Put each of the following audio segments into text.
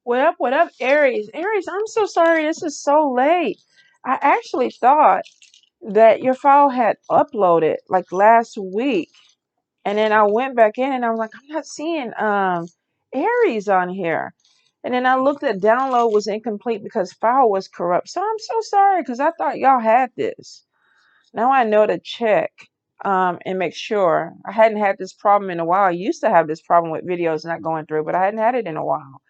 What up, Aries? Aries, I'm so sorry this is so late. I actually thought that your file had uploaded like last week. And then I went back in and I was like, I'm not seeing Aries on here. And then I looked at download was incomplete because file was corrupt. So I'm so sorry because I thought y'all had this. Now I know to check and make sure. I hadn't had this problem in a while. I used to have this problem with videos not going through, but I hadn't had it in a while.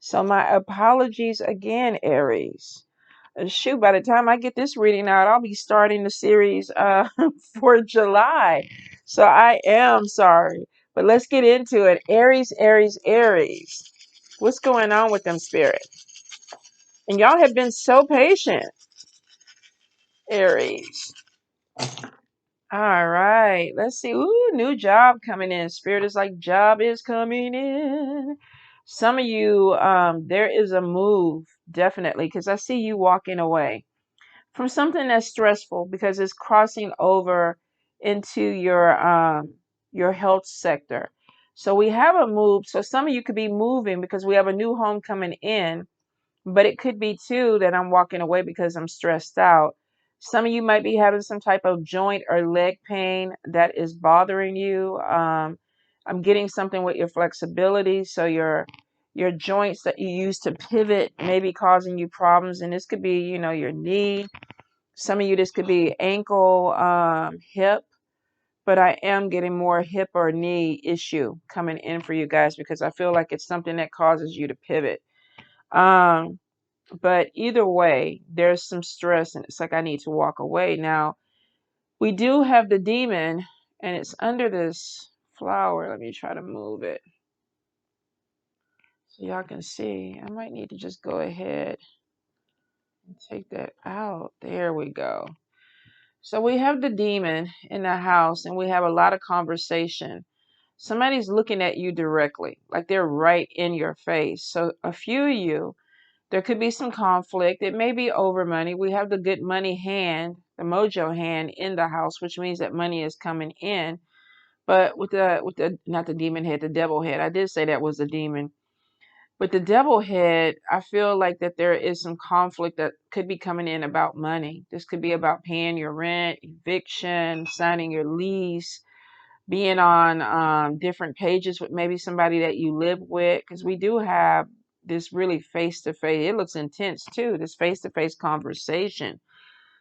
So my apologies again, Aries. Shoot, by the time I get this reading out, I'll be starting the series for July. So I am sorry. But let's get into it. Aries, Aries, Aries. What's going on with them, spirit? And y'all have been so patient, Aries. All right. Let's see. Ooh, new job coming in. Spirit is like, job is coming in. Some of you, there is a move, definitely, because I see you walking away from something that's stressful because it's crossing over into your health sector. So we have a move. So some of you could be moving because we have a new home coming in, but it could be too that I'm walking away because I'm stressed out. Some of you might be having some type of joint or leg pain that is bothering you. I'm getting something with your flexibility. So your joints that you use to pivot may be causing you problems. And this could be, your knee. Some of you, this could be ankle, hip, but I am getting more hip or knee issue coming in for you guys because I feel like it's something that causes you to pivot. Um, but either way, there's some stress and it's like I need to walk away. Now, we do have the demon and it's under this flower. Let me try to move it so y'all can see. I might need to just go ahead and take that out. There we go. So we have the demon in the house and we have a lot of conversation. Somebody's looking at you directly, like they're right in your face. So a few of you, there could be some conflict. It may be over money. We have the good money hand, the mojo hand in the house, which means that money is coming in. But with the not the demon head, the devil head. I did say that was a demon. With the devil head, I feel like that there is some conflict that could be coming in about money. This could be about paying your rent, eviction, signing your lease, being on different pages with maybe somebody that you live with. Because we do have this really face to face. It looks intense too, this face to face conversation.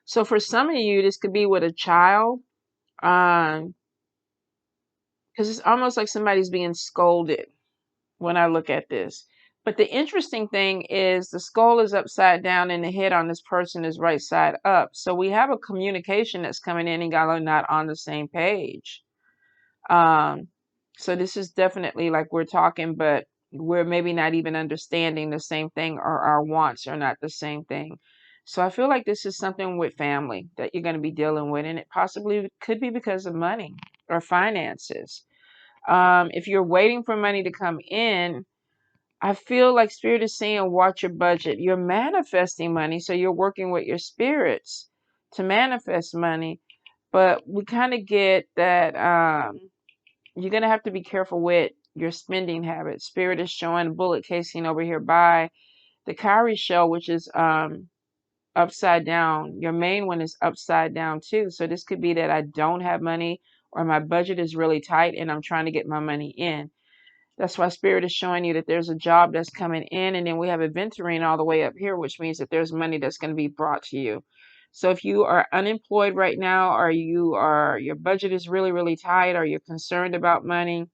So for some of you, this could be with a child. Because it's almost like somebody's being scolded when I look at this. But the interesting thing is the skull is upside down and the head on this person is right side up. So we have a communication that's coming in and y'all are not on the same page. Um, so this is definitely like we're talking, but we're maybe not even understanding the same thing or our wants are not the same thing. So I feel like this is something with family that you're going to be dealing with, and it possibly could be because of money or finances. If you're waiting for money to come in, I feel like spirit is saying, watch your budget. You're manifesting money, so you're working with your spirits to manifest money. But we kind of get that you're gonna have to be careful with your spending habits. Spirit is showing a bullet casing over here by the cowrie shell, which is upside down. Your main one is upside down too. So this could be that I don't have money or my budget is really tight and I'm trying to get my money in. That's why Spirit is showing you that there's a job that's coming in, and then we have Aventurine all the way up here, which means that there's money that's going to be brought to you. So if you are unemployed right now, or your budget is really, really tight, or you're concerned about money,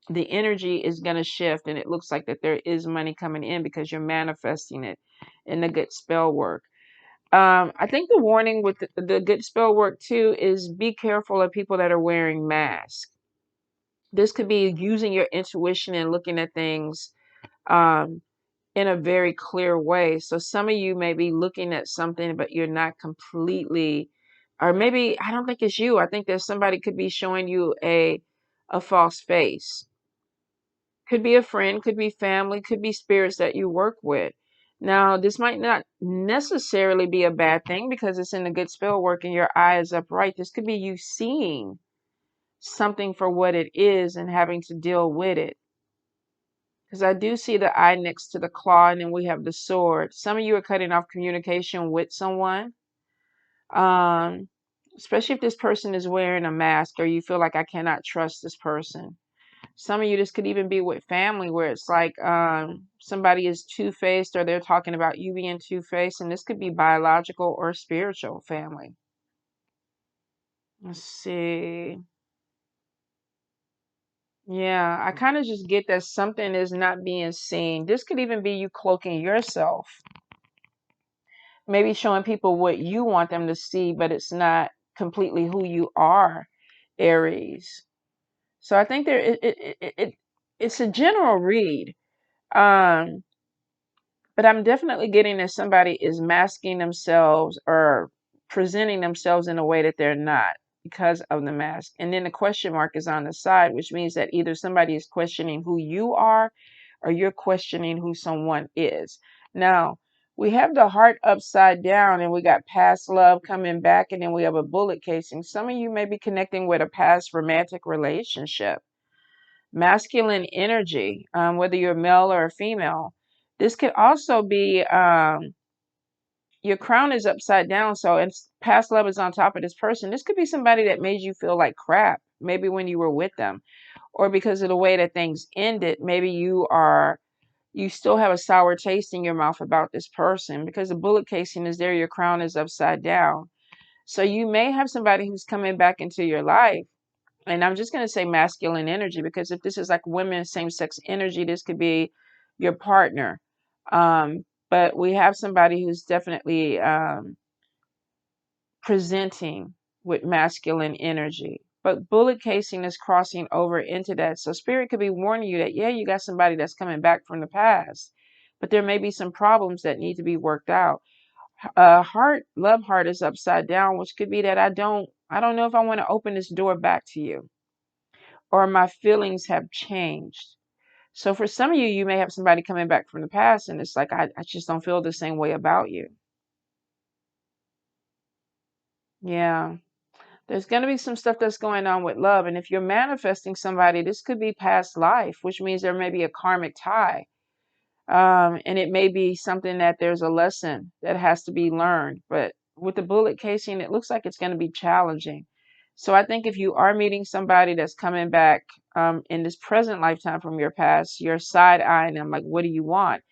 the energy is going to shift, and it looks like that there is money coming in because you're manifesting it in the good spell work. I think the warning with the good spell work too is be careful of people that are wearing masks. This could be using your intuition and looking at things um, in a very clear way. So some of you may be looking at something, but you're not completely, or maybe I don't think it's you. I think there's somebody could be showing you a false face. Could be a friend, could be family, could be spirits that you work with. Now, this might not necessarily be a bad thing because it's in the good spell work and your eye is upright. This could be you seeing something for what it is and having to deal with it. Because I do see the eye next to the claw, and then we have the sword. Some of you are cutting off communication with someone. Um, Especially if this person is wearing a mask or you feel like I cannot trust this person. Some of you, this could even be with family where it's like somebody is two-faced or they're talking about you being two-faced, and this could be biological or spiritual family. Let's see. Yeah, I kind of just get that something is not being seen. This could even be you cloaking yourself. Maybe showing people what you want them to see, but it's not completely who you are, Aries. So I think it's a general read. Um, but I'm definitely getting that somebody is masking themselves or presenting themselves in a way that they're not because of the mask. And then the question mark is on the side, which means that either somebody is questioning who you are or you're questioning who someone is. Now, we have the heart upside down and we got past love coming back, and then we have a bullet casing. Some of you may be connecting with a past romantic relationship. Masculine energy, whether you're male or female. This could also be your crown is upside down, so it's past love is on top of this person. This could be somebody that made you feel like crap, maybe when you were with them, or because of the way that things ended. Maybe you still have a sour taste in your mouth about this person because the bullet casing is there, your crown is upside down. So you may have somebody who's coming back into your life. And I'm just going to say masculine energy because if this is like women, same sex energy, this could be your partner. But we have somebody who's definitely presenting with masculine energy. But bullet casing is crossing over into that. So spirit could be warning you that, yeah, you got somebody that's coming back from the past, but there may be some problems that need to be worked out. Love heart is upside down, which could be that I don't know if I want to open this door back to you, or my feelings have changed. So for some of you, you may have somebody coming back from the past and it's like, I just don't feel the same way about you. Yeah. There's going to be some stuff that's going on with love. And if you're manifesting somebody, this could be past life, which means there may be a karmic tie. And it may be something that there's a lesson that has to be learned. But with the bullet casing, it looks like it's going to be challenging. So I think if you are meeting somebody that's coming back in this present lifetime from your past, you're side eyeing them like, what do you want?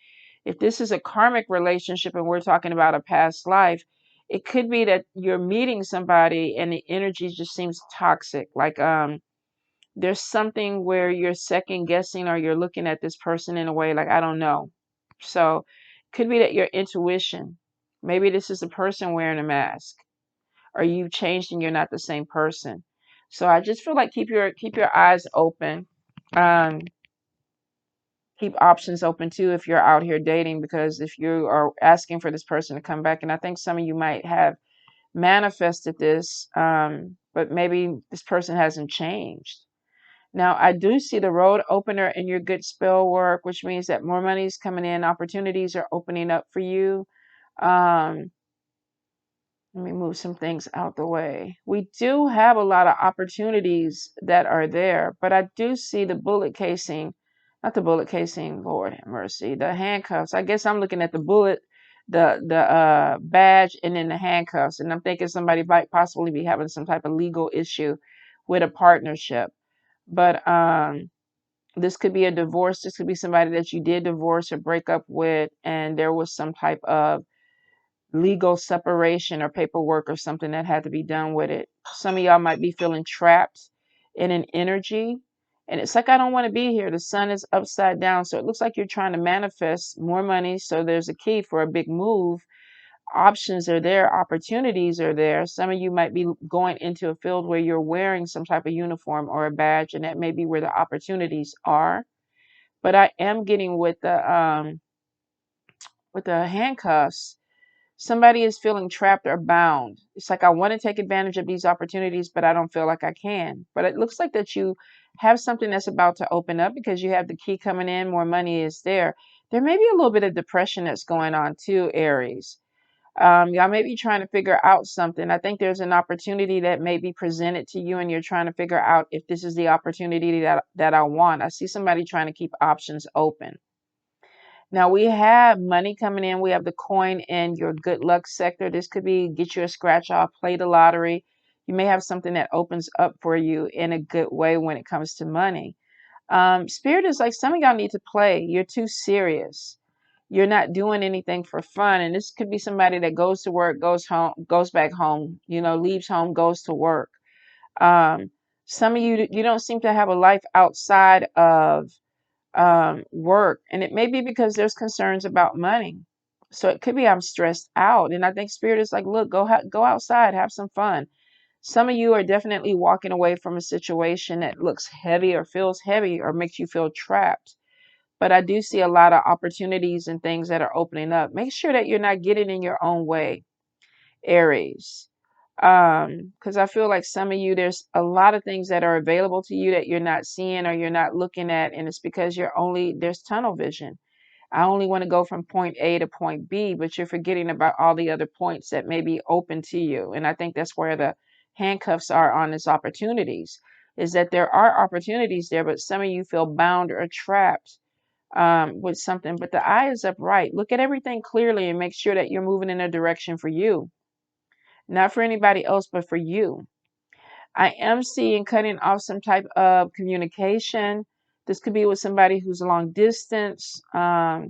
If this is a karmic relationship and we're talking about a past life, it could be that you're meeting somebody and the energy just seems toxic. Like there's something where you're second guessing or you're looking at this person in a way like, I don't know. So could be that your intuition, maybe this is a person wearing a mask, or you've changed and you're not the same person. So I just feel like keep your eyes open. Um, Keep options open too if you're out here dating, because if you are asking for this person to come back, and I think some of you might have manifested this, but maybe this person hasn't changed. Now, I do see the road opener in your good spell work, which means that more money is coming in, opportunities are opening up for you. Um, Let me move some things out the way. We do have a lot of opportunities that are there, but I do see the bullet casing, not the bullet casing, Lord have mercy, the handcuffs. I guess I'm looking at the bullet, the badge, and then the handcuffs, and I'm thinking somebody might possibly be having some type of legal issue with a partnership. But this could be a divorce. This could be somebody that you did divorce or break up with, and there was some type of legal separation or paperwork or something that had to be done with it. Some of y'all might be feeling trapped in an energy. And it's like, I don't want to be here. The sun is upside down. So it looks like you're trying to manifest more money. So there's a key for a big move. Options are there. Opportunities are there. Some of you might be going into a field where you're wearing some type of uniform or a badge, and that may be where the opportunities are. But I am getting with the handcuffs, somebody is feeling trapped or bound. It's like, I want to take advantage of these opportunities, but I don't feel like I can. But it looks like that you have something that's about to open up because you have the key coming in, more money is there. There may be a little bit of depression that's going on too, Aries. Y'all may be trying to figure out something. I think there's an opportunity that may be presented to you, and you're trying to figure out if this is the opportunity that I want. I see somebody trying to keep options open. Now we have money coming in. We have the coin in your good luck sector. This could be get you a scratch off, play the lottery. You may have something that opens up for you in a good way when it comes to money. Spirit is like some of y'all need to play. You're too serious. You're not doing anything for fun. And this could be somebody that goes to work, goes home, goes back home, leaves home, goes to work. Um, some of you don't seem to have a life outside of work. And it may be because there's concerns about money. So it could be I'm stressed out. And I think Spirit is like, look, go outside, have some fun. Some of you are definitely walking away from a situation that looks heavy or feels heavy or makes you feel trapped. But I do see a lot of opportunities and things that are opening up. Make sure that you're not getting in your own way, Aries. Because I feel like some of you, there's a lot of things that are available to you that you're not seeing or you're not looking at. And it's because there's tunnel vision. I only want to go from point A to point B, but you're forgetting about all the other points that may be open to you. And I think that's where the handcuffs are on this opportunities, is that there are opportunities there, but some of you feel bound or trapped with something. But the eye is upright. Look at everything clearly and make sure that you're moving in a direction for you, not for anybody else, but for you. I am seeing cutting off some type of communication. This could be with somebody who's long distance. I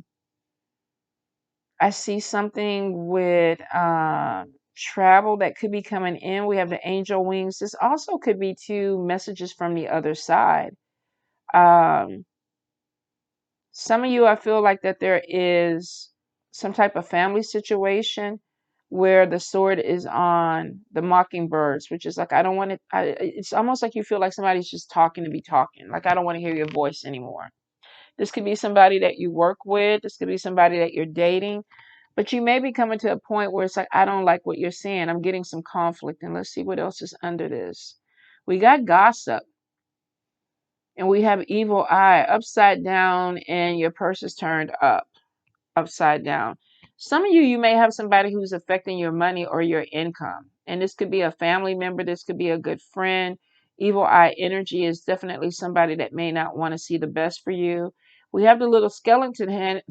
see something with travel that could be coming in. We have the angel wings. This also could be two messages from the other side. Um, some of you, I feel like that there is some type of family situation where the sword is on the mockingbirds, which is like, I don't want it. It's almost like you feel like somebody's just talking to be talking. Like, I don't want to hear your voice anymore. This could be somebody that you work with. This could be somebody that you're dating. But you may be coming to a point where it's like, I don't like what you're saying. I'm getting some conflict. And let's see what else is under this. We got gossip. And we have evil eye upside down, and your purse is turned up, upside down. Some of you may have somebody who's affecting your money or your income. And this could be a family member. This could be a good friend. Evil eye energy is definitely somebody that may not want to see the best for you. We have the little skeleton hand,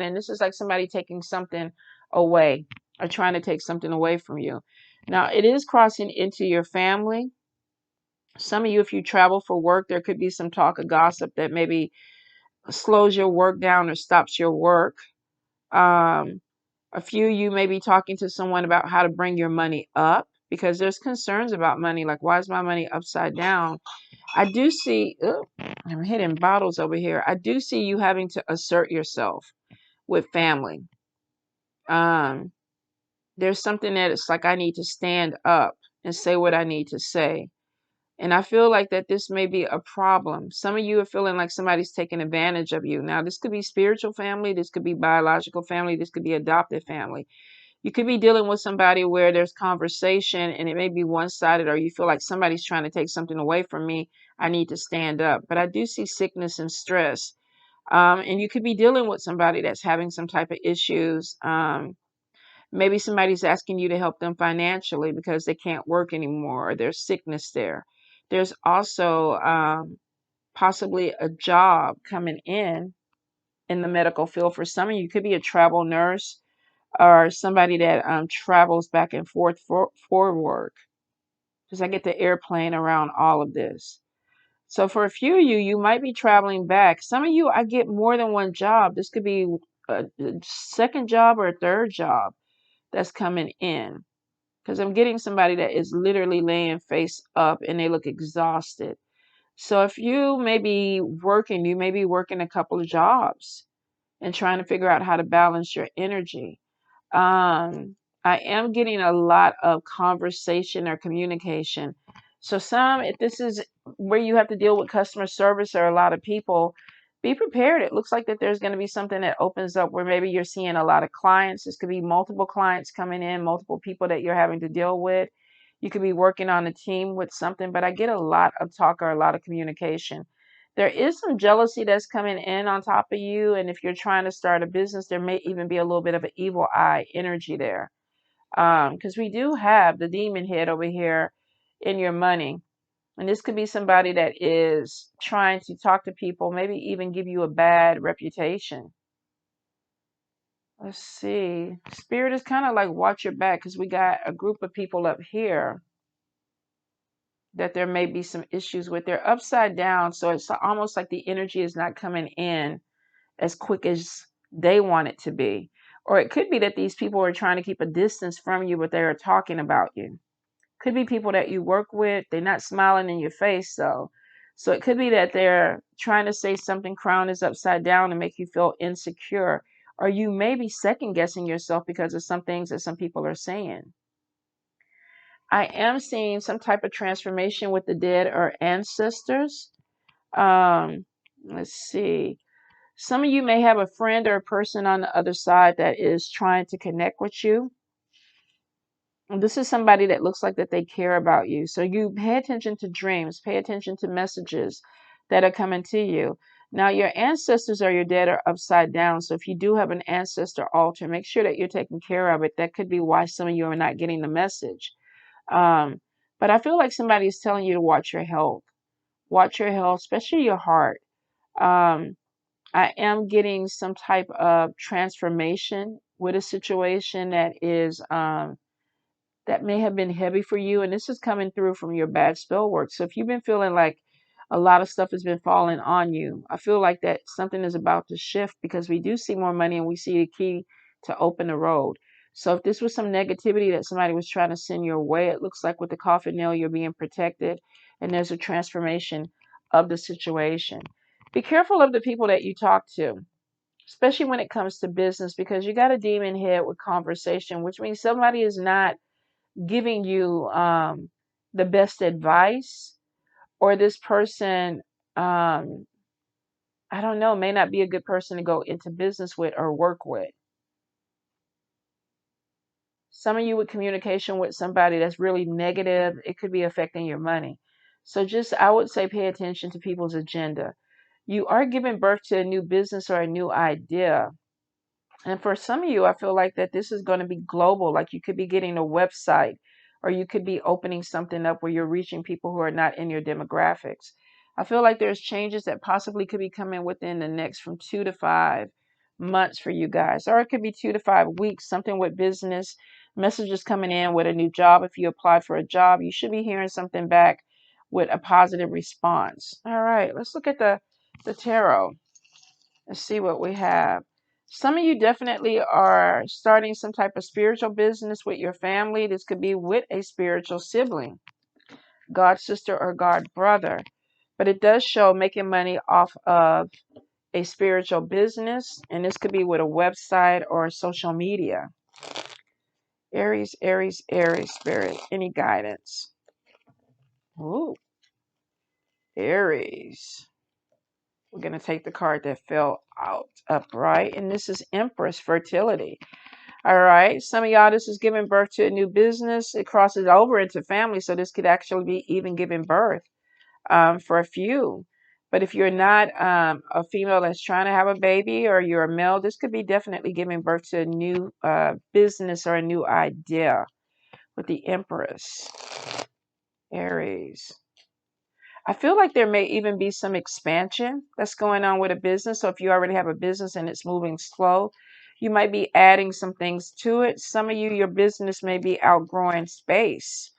and this is like somebody taking something away or trying to take something away from you. Now, it is crossing into your family. Some of you, if you travel for work, there could be some talk of gossip that maybe slows your work down or stops your work. Um, a few of you may be talking to someone about how to bring your money up because there's concerns about money. Like, why is my money upside down? I do see, I'm hitting bottles over here. I do see you having to assert yourself with family. Um, there's something that it's like, I need to stand up and say what I need to say. And I feel like that this may be a problem. Some of you are feeling like somebody's taking advantage of you. Now, this could be spiritual family. This could be biological family. This could be adopted family. You could be dealing with somebody where there's conversation and it may be one-sided, or you feel like somebody's trying to take something away from me. I need to stand up. But I do see sickness and stress. And you could be dealing with somebody that's having some type of issues. Maybe somebody's asking you to help them financially because they can't work anymore or there's sickness there. There's also possibly a job coming in the medical field. For some of you, could be a travel nurse or somebody that travels back and forth for work. Because I get the airplane around all of this. So for a few of you, you might be traveling back. Some of you, I get more than one job. This could be a second job or a third job that's coming in. Because I'm getting somebody that is literally laying face up and they look exhausted. So if you may be working, you may be working a couple of jobs and trying to figure out how to balance your energy. I am getting a lot of conversation or communication. So if this is where you have to deal with customer service or a lot of people, be prepared. It looks like that there's going to be something that opens up where maybe you're seeing a lot of clients. This could be multiple clients coming in, multiple people that you're having to deal with. You could be working on a team with something, but I get a lot of talk or a lot of communication. There is some jealousy that's coming in on top of you. And if you're trying to start a business, there may even be a little bit of an evil eye energy there. Because we do have the demon head over here in your money. And this could be somebody that is trying to talk to people, maybe even give you a bad reputation. Let's see. Spirit is kind of like watch your back, because we got a group of people up here that there may be some issues with. They're upside down, so it's almost like the energy is not coming in as quick as they want it to be. Or it could be that these people are trying to keep a distance from you, but they are talking about you. Could be people that you work with. They're not smiling in your face, though. So it could be that they're trying to say something, crown is upside down, and make you feel insecure. Or you may be second guessing yourself because of some things that some people are saying. I am seeing some type of transformation with the dead or ancestors. Let's see. Some of you may have a friend or a person on the other side that is trying to connect with you. And this is somebody that looks like that they care about you. So you pay attention to dreams, pay attention to messages that are coming to you. Now, your ancestors or your dead are upside down. So if you do have an ancestor altar, make sure that you're taking care of it. That could be why some of you are not getting the message. But I feel like somebody is telling you to watch your health. Watch your health, especially your heart. I am getting some type of transformation with a situation that is that may have been heavy for you, and this is coming through from your bad spell work. So if you've been feeling like a lot of stuff has been falling on you, I feel like that something is about to shift, because we do see more money and we see a key to open the road. So if this was some negativity that somebody was trying to send your way, it looks like with the coffin nail, you're being protected and there's a transformation of the situation. Be careful of the people that you talk to, especially when it comes to business, because you got a demon head with conversation, which means somebody is not giving you the best advice, or this person, I don't know, may not be a good person to go into business with or work with. Some of you with communication with somebody that's really negative, it could be affecting your money. So just, I would say, pay attention to people's agenda. You are giving birth to a new business or a new idea. And for some of you, I feel like that this is going to be global. Like you could be getting a website, or you could be opening something up where you're reaching people who are not in your demographics. I feel like there's changes that possibly could be coming within the next from 2 to 5 months for you guys. Or it could be 2 to 5 weeks, something with business, messages coming in with a new job. If you applied for a job, you should be hearing something back with a positive response. All right, let's look at the tarot. Let's see what we have. Some of you definitely are starting some type of spiritual business with your family. This could be with a spiritual sibling, god sister or god brother. But it does show making money off of a spiritual business. And this could be with a website or social media. Aries, Aries, Aries, Spirit. Any guidance? Ooh, Aries. We're going to take the card that fell out upright. And this is Empress, fertility. All right. Some of y'all, this is giving birth to a new business. It crosses over into family. So this could actually be even giving birth for a few. But if you're not a female that's trying to have a baby, or you're a male, this could be definitely giving birth to a new business or a new idea with the Empress. Aries. I feel like there may even be some expansion that's going on with a business. So if you already have a business and it's moving slow, you might be adding some things to it. Some of you, your business may be outgrowing space,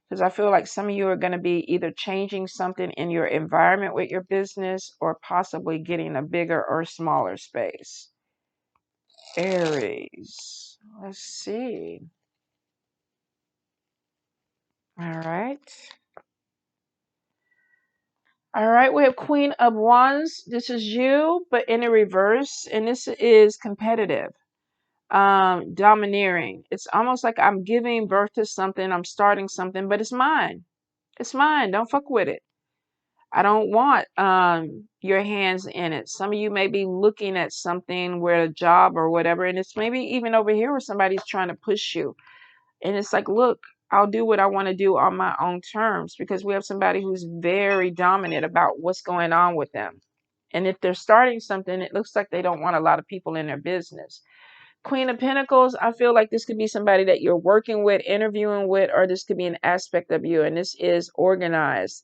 because I feel like some of you are going to be either changing something in your environment with your business, or possibly getting a bigger or smaller space. Aries. Let's see. All right. All right, we have Queen of Wands. This is you, but in a reverse, and this is competitive, domineering. It's almost like I'm giving birth to something, I'm starting something, but it's mine. It's mine. Don't fuck with it. I don't want your hands in it. Some of you may be looking at something where a job or whatever, and it's maybe even over here where somebody's trying to push you. And it's like, look, I'll do what I want to do on my own terms, because we have somebody who's very dominant about what's going on with them. And if they're starting something, it looks like they don't want a lot of people in their business. Queen of Pentacles, I feel like this could be somebody that you're working with, interviewing with, or this could be an aspect of you, and this is organized.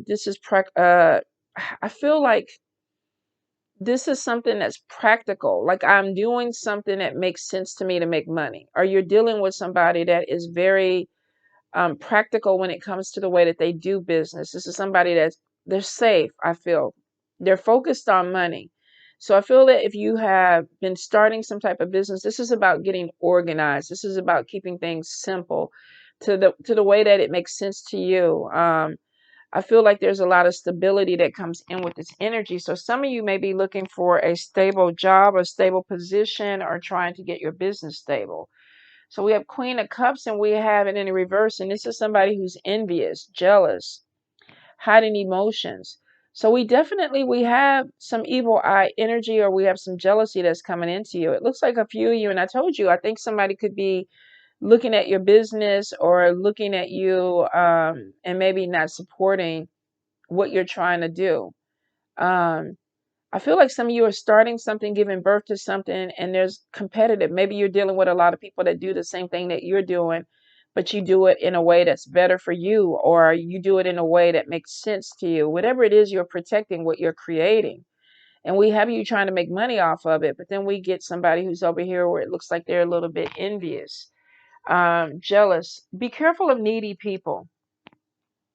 This is I feel like this is something that's practical. Like I'm doing something that makes sense to me to make money. Or you're dealing with somebody that is very practical when it comes to the way that they do business. This is somebody they're safe. I feel they're focused on money. So I feel that if you have been starting some type of business, this is about getting organized. This is about keeping things simple to the way that it makes sense to you. I feel like there's a lot of stability that comes in with this energy. So some of you may be looking for a stable job, a stable position, or trying to get your business stable. So we have Queen of Cups and we have it in the reverse. And this is somebody who's envious, jealous, hiding emotions. So we have some evil eye energy, or we have some jealousy that's coming into you. It looks like a few of you, and I told you, I think somebody could be looking at your business or looking at you and maybe not supporting what you're trying to do. I feel like some of you are starting something, giving birth to something, and there's competitive. Maybe you're dealing with a lot of people that do the same thing that you're doing, but you do it in a way that's better for you, or you do it in a way that makes sense to you. Whatever it is, you're protecting what you're creating. And we have you trying to make money off of it, but then we get somebody who's over here where it looks like they're a little bit envious, jealous. Be careful of needy people.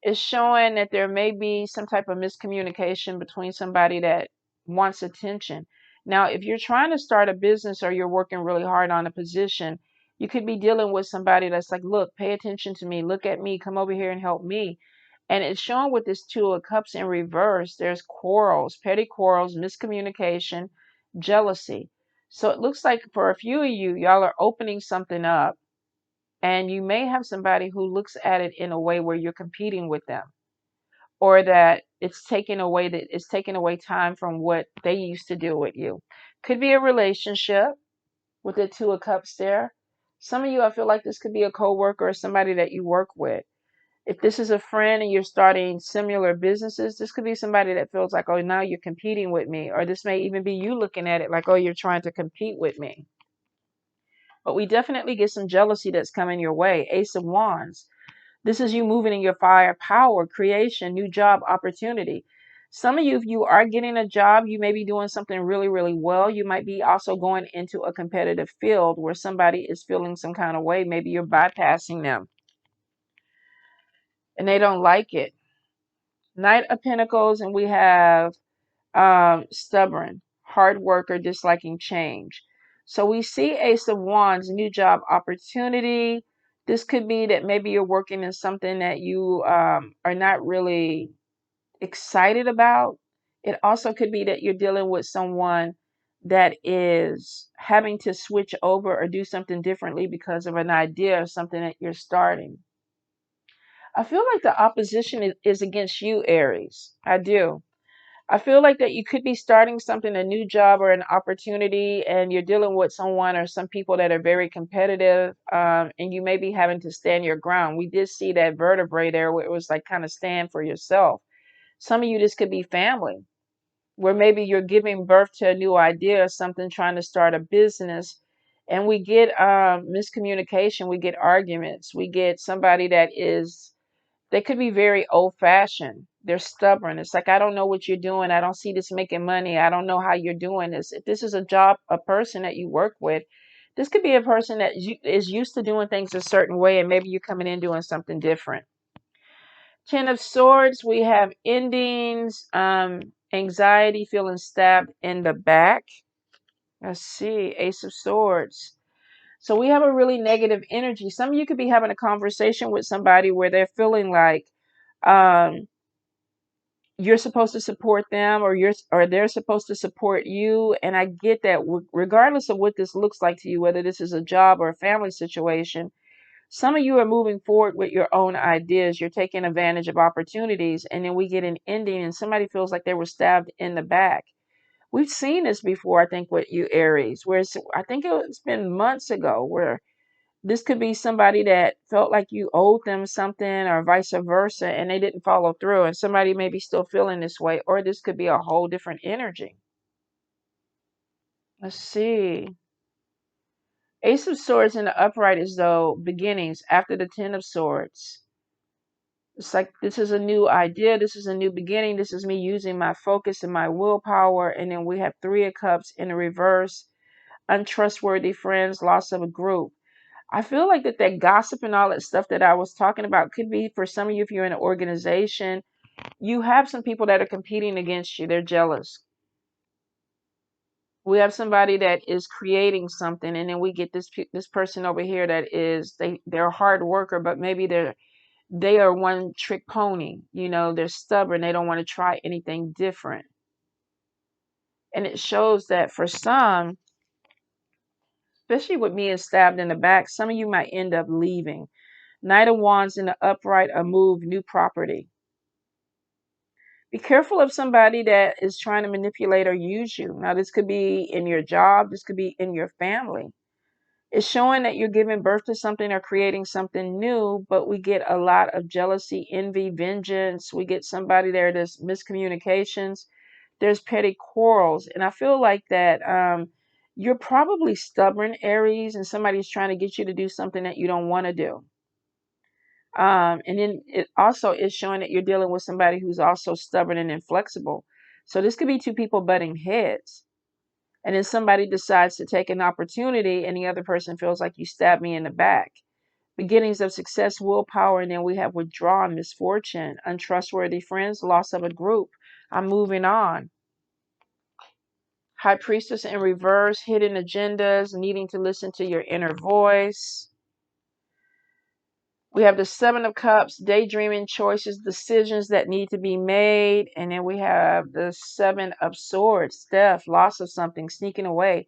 Is showing that there may be some type of miscommunication between somebody that wants attention. Now, if you're trying to start a business or you're working really hard on a position, you could be dealing with somebody that's like, look, pay attention to me, look at me, come over here and help me. And it's shown with this Two of Cups in reverse, there's quarrels, petty quarrels, miscommunication, jealousy. So it looks like for a few of you, y'all are opening something up, and you may have somebody who looks at it in a way where you're competing with them, or that it's taking away time from what they used to do with you. Could be a relationship with the Two of Cups there. Some of you, I feel like this could be a coworker or somebody that you work with. If this is a friend and you're starting similar businesses, this could be somebody that feels like, oh, now you're competing with me. Or this may even be you looking at it like, oh, you're trying to compete with me. But we definitely get some jealousy that's coming your way. Ace of Wands. This is you moving in your fire, power, creation, new job opportunity. Some of you, if you are getting a job, you may be doing something really, really well. You might be also going into a competitive field where somebody is feeling some kind of way. Maybe you're bypassing them and they don't like it. Knight of Pentacles, and we have stubborn, hard worker, disliking change. So we see Ace of Wands, new job opportunity. This could be that maybe you're working in something that you are not really excited about. It also could be that you're dealing with someone that is having to switch over or do something differently because of an idea or something that you're starting. I feel like the opposition is against you, Aries. I do. I feel like that you could be starting something, a new job or an opportunity, and you're dealing with someone or some people that are very competitive, and you may be having to stand your ground. We did see that vertebrae there where it was like kind of stand for yourself. Some of you, this could be family, where maybe you're giving birth to a new idea or something, trying to start a business, and we get miscommunication, we get arguments, we get somebody they could be very old fashioned. They're stubborn. It's like, I don't know what you're doing. I don't see this making money. I don't know how you're doing this. If this is a person that you work with, this could be a person that is used to doing things a certain way, and maybe you're coming in doing something different. Ten of Swords, we have endings, anxiety, feeling stabbed in the back. Let's see, Ace of Swords. So we have a really negative energy. Some of you could be having a conversation with somebody where they're feeling like, um, you're supposed to support them, or they're supposed to support you. And I get that regardless of what this looks like to you, whether this is a job or a family situation, some of you are moving forward with your own ideas. You're taking advantage of opportunities, and then we get an ending and somebody feels like they were stabbed in the back. We've seen this before, I think, with you, Aries, I think it's been months ago where This could be somebody that felt like you owed them something or vice versa, and they didn't follow through. And somebody may be still feeling this way, or this could be a whole different energy. Let's see. Ace of Swords in the upright is though beginnings after the Ten of Swords. It's like this is a new idea. This is a new beginning. This is me using my focus and my willpower. And then we have Three of Cups in the reverse. Untrustworthy friends, loss of a group. I feel like that gossip and all that stuff that I was talking about could be for some of you if you're in an organization. You have some people that are competing against you. They're jealous. We have somebody that is creating something, and then we get this person over here that is they're a hard worker, but maybe they are one trick pony. You know, they're stubborn. They don't want to try anything different. And it shows that for some, especially with being stabbed in the back, some of you might end up leaving. Knight of Wands in the upright, a move, new property. Be careful of somebody that is trying to manipulate or use you. Now, this could be in your job. This could be in your family. It's showing that you're giving birth to something or creating something new, but we get a lot of jealousy, envy, vengeance. We get somebody there that's miscommunications. There's petty quarrels. And I feel like that you're probably stubborn, Aries, and somebody's trying to get you to do something that you don't want to do. And then it also is showing that you're dealing with somebody who's also stubborn and inflexible. So this could be two people butting heads. And then somebody decides to take an opportunity and the other person feels like you stabbed me in the back. Beginnings of success, willpower, and then we have withdrawn, misfortune, untrustworthy friends, loss of a group. I'm moving on. High Priestess in reverse, hidden agendas, needing to listen to your inner voice. We have the Seven of Cups, daydreaming, choices, decisions that need to be made. And then we have the Seven of Swords, death, loss of something, sneaking away.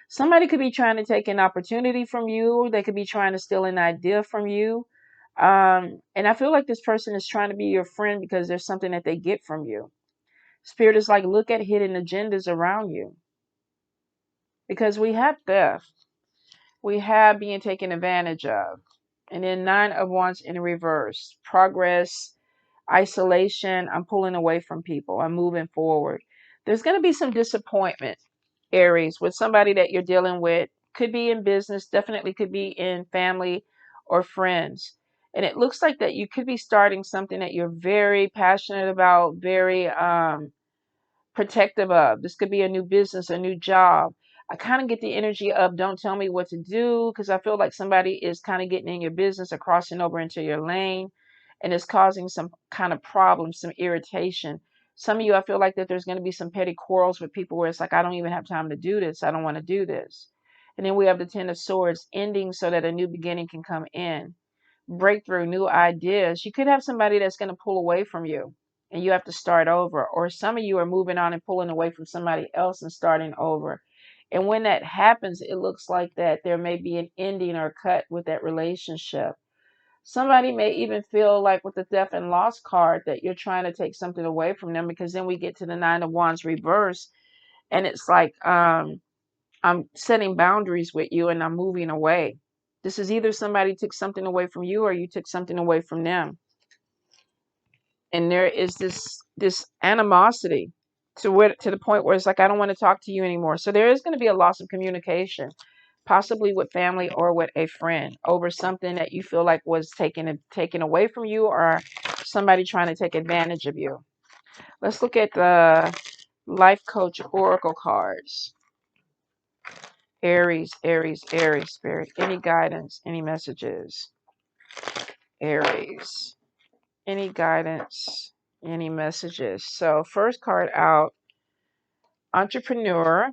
Somebody could be trying to take an opportunity from you. They could be trying to steal an idea from you. And I feel like this person is trying to be your friend because there's something that they get from you. Spirit is like, look at hidden agendas around you. Because we have theft. We have being taken advantage of. And then Nine of Wands in reverse. Progress, isolation. I'm pulling away from people. I'm moving forward. There's going to be some disappointment, Aries, with somebody that you're dealing with. Could be in business, definitely could be in family or friends. And it looks like that you could be starting something that you're very passionate about, very protective of. This could be a new business, a new job. I kind of get the energy of don't tell me what to do because I feel like somebody is kind of getting in your business or crossing over into your lane and it's causing some kind of problem, some irritation. Some of you, I feel like that there's going to be some petty quarrels with people where it's like, I don't even have time to do this. I don't want to do this. And then we have the Ten of Swords ending so that a new beginning can come in. Breakthrough, new ideas. You could have somebody that's going to pull away from you and you have to start over. Or some of you are moving on and pulling away from somebody else and starting over. And when that happens, it looks like that there may be an ending or cut with that relationship. Somebody may even feel like with the death and loss card that you're trying to take something away from them because then we get to the Nine of Wands reverse and it's like I'm setting boundaries with you and I'm moving away. This is either somebody took something away from you or you took something away from them. And there is this animosity to the point where it's like I don't want to talk to you anymore. So there is going to be a loss of communication, possibly with family or with a friend over something that you feel like was taken away from you or somebody trying to take advantage of you. Let's look at the life coach oracle cards. Aries, Aries, Aries, Spirit. Any guidance, any messages? Aries. Any guidance, any messages? So first card out, entrepreneur,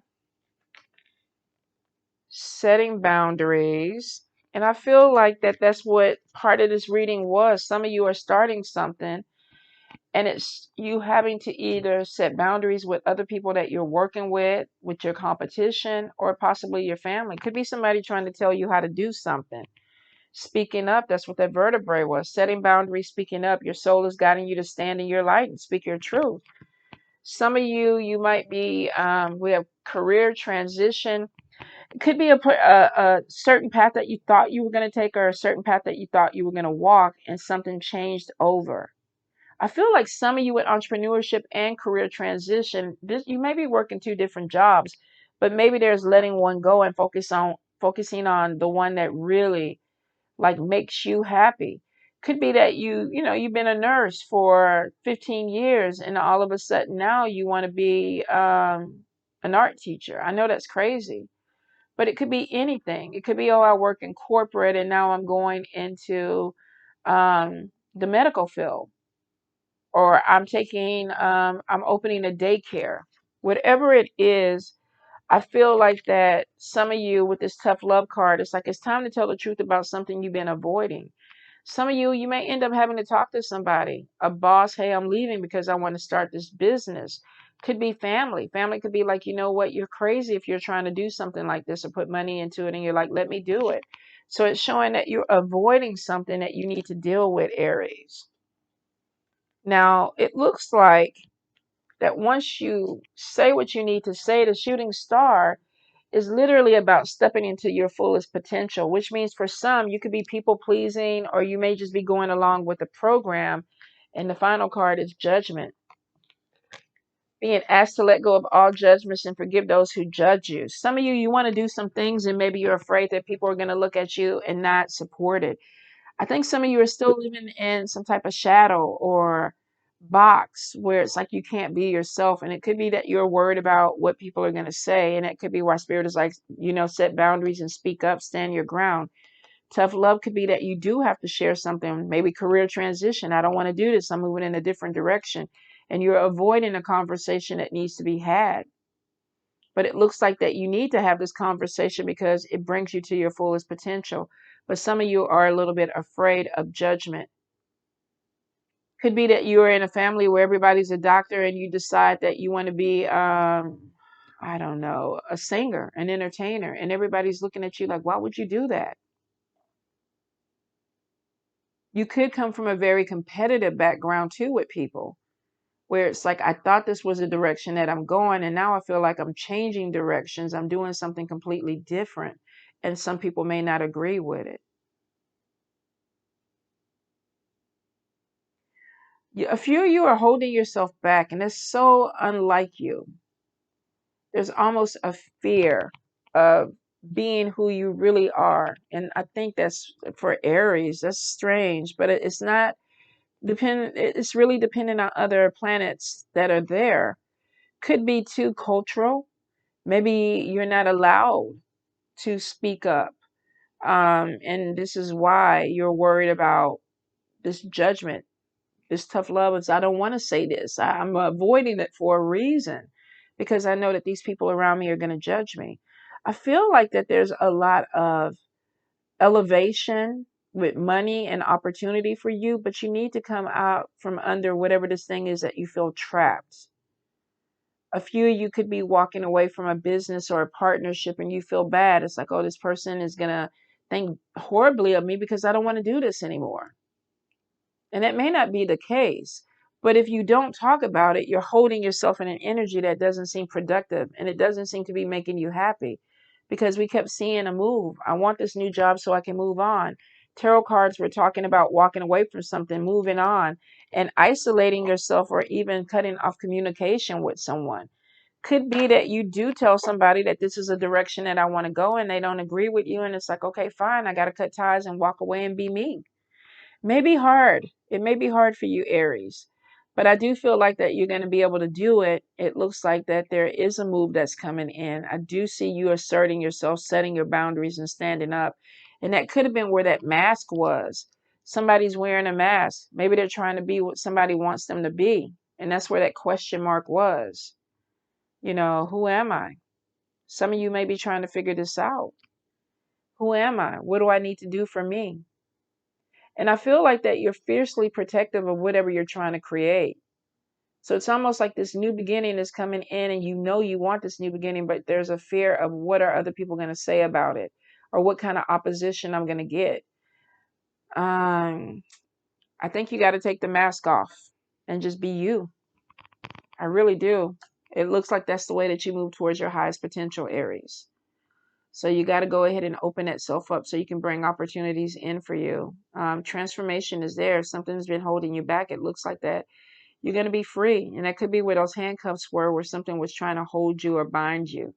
setting boundaries. And I feel like that's what part of this reading was. Some of you are starting something and it's you having to either set boundaries with other people that you're working with your competition, or possibly your family. Could be somebody trying to tell you how to do something. Speaking up, that's what that vertebrae was. Setting boundaries, speaking up. Your soul is guiding you to stand in your light and speak your truth. Some of you might be, we have career transition. It could be a certain path that you thought you were going to take, or a certain path that you thought you were going to walk, and something changed over. I feel like some of you with entrepreneurship and career transition, you may be working two different jobs, but maybe there's letting one go and focusing on the one that really like makes you happy. Could be that you've been a nurse for 15 years and all of a sudden now you want to be an art teacher. I know that's crazy, but it could be anything. It could be, oh, I work in corporate and now I'm going into the medical field, or I'm opening a daycare. Whatever it is, I feel like that some of you with this tough love card, it's like it's time to tell the truth about something you've been avoiding. Some of you may end up having to talk to somebody, a boss. Hey, I'm leaving because I want to start this business. Could be family. Family could be like, you know what, you're crazy if you're trying to do something like this or put money into it. And you're like, let me do it. So it's showing that you're avoiding something that you need to deal with, Aries. Now, it looks like that once you say what you need to say, the shooting star is literally about stepping into your fullest potential, which means for some, you could be people pleasing, or you may just be going along with the program. And the final card is judgment. Being asked to let go of all judgments and forgive those who judge you. Some of you want to do some things and maybe you're afraid that people are going to look at you and not support it. I think some of you are still living in some type of shadow or box where it's like you can't be yourself. And it could be that you're worried about what people are going to say. And it could be why Spirit is like, set boundaries and speak up, stand your ground. Tough love could be that you do have to share something, maybe career transition. I don't want to do this. I'm moving in a different direction. And you're avoiding a conversation that needs to be had. But it looks like that you need to have this conversation because it brings you to your fullest potential. But some of you are a little bit afraid of judgment. Could be that you're in a family where everybody's a doctor and you decide that you want to be, I don't know, a singer, an entertainer, and everybody's looking at you like, why would you do that? You could come from a very competitive background too with people, where it's like, I thought this was the direction that I'm going, and now I feel like I'm changing directions. I'm doing something completely different, and some people may not agree with it. A few of you are holding yourself back, and it's so unlike you. There's almost a fear of being who you really are. And I think that's for Aries. That's strange, but it's not dependent. It's really dependent on other planets that are there. Could be too cultural. Maybe you're not allowed to speak up. And this is why you're worried about this judgment. This tough love is, I don't want to say this. I'm avoiding it for a reason because I know that these people around me are going to judge me. I feel like that there's a lot of elevation with money and opportunity for you, but you need to come out from under whatever this thing is that you feel trapped. A few of you could be walking away from a business or a partnership and you feel bad. It's like, oh, this person is going to think horribly of me because I don't want to do this anymore. And that may not be the case. But if you don't talk about it, you're holding yourself in an energy that doesn't seem productive and it doesn't seem to be making you happy because we kept seeing a move. I want this new job so I can move on. Tarot cards were talking about walking away from something, moving on, and isolating yourself or even cutting off communication with someone. Could be that you do tell somebody that this is a direction that I want to go and they don't agree with you. And it's like, okay, fine, I got to cut ties and walk away and be me. May be hard. It may be hard for you, Aries, but I do feel like that you're going to be able to do it. It looks like that there is a move that's coming in. I do see you asserting yourself, setting your boundaries and standing up. And that could have been where that mask was. Somebody's wearing a mask. Maybe they're trying to be what somebody wants them to be. And that's where that question mark was. Who am I? Some of you may be trying to figure this out. Who am I? What do I need to do for me? And I feel like that you're fiercely protective of whatever you're trying to create. So it's almost like this new beginning is coming in and you want this new beginning, but there's a fear of what are other people going to say about it or what kind of opposition I'm going to get. I think you got to take the mask off and just be you. I really do. It looks like that's the way that you move towards your highest potential, Aries. So you got to go ahead and open that self up so you can bring opportunities in for you. Transformation is there. If something's been holding you back, it looks like that. You're going to be free. And that could be where those handcuffs were, where something was trying to hold you or bind you.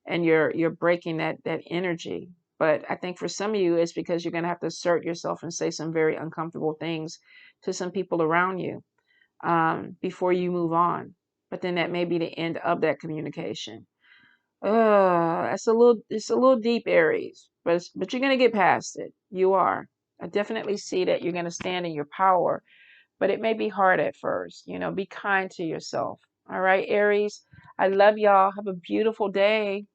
And you're breaking that energy. But I think for some of you, it's because you're going to have to assert yourself and say some very uncomfortable things to some people around you before you move on. But then that may be the end of that communication. It's a little deep, Aries, but you're gonna get past it. You are. I definitely see that you're gonna stand in your power, but it may be hard at first. You know, be kind to yourself. All right, Aries. I love y'all. Have a beautiful day.